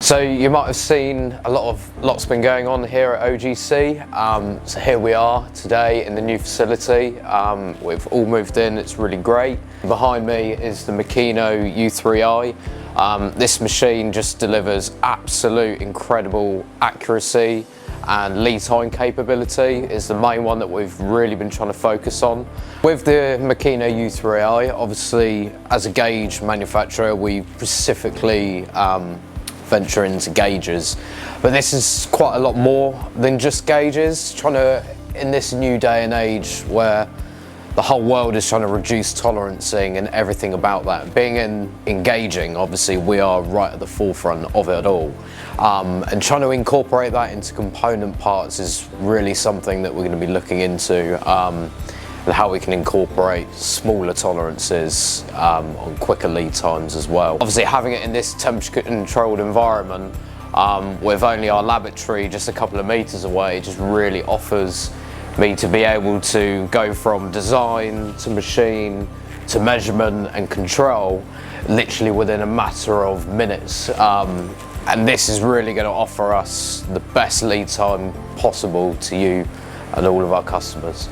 So you might have seen lots been going on here at OGC. So here we are today in the new facility. We've all moved in, it's really great. Behind me is the Makino U3i. This machine just delivers absolute incredible accuracy, and lead time capability is the main one that we've really been trying to focus on. With the Makino U3i, obviously as a gauge manufacturer, we specifically venture into gauges, but this is quite a lot more than just gauges. In this new day and age where the whole world is trying to reduce tolerancing and everything about that, being in gauging, obviously we are right at the forefront of it all, and trying to incorporate that into component parts is really something that we're going to be looking into, and how we can incorporate smaller tolerances on quicker lead times as well. Obviously having it in this temperature controlled environment with only our laboratory just a couple of meters away, it just really offers me to be able to go from design to machine to measurement and control literally within a matter of minutes. And this is really going to offer us the best lead time possible to you and all of our customers.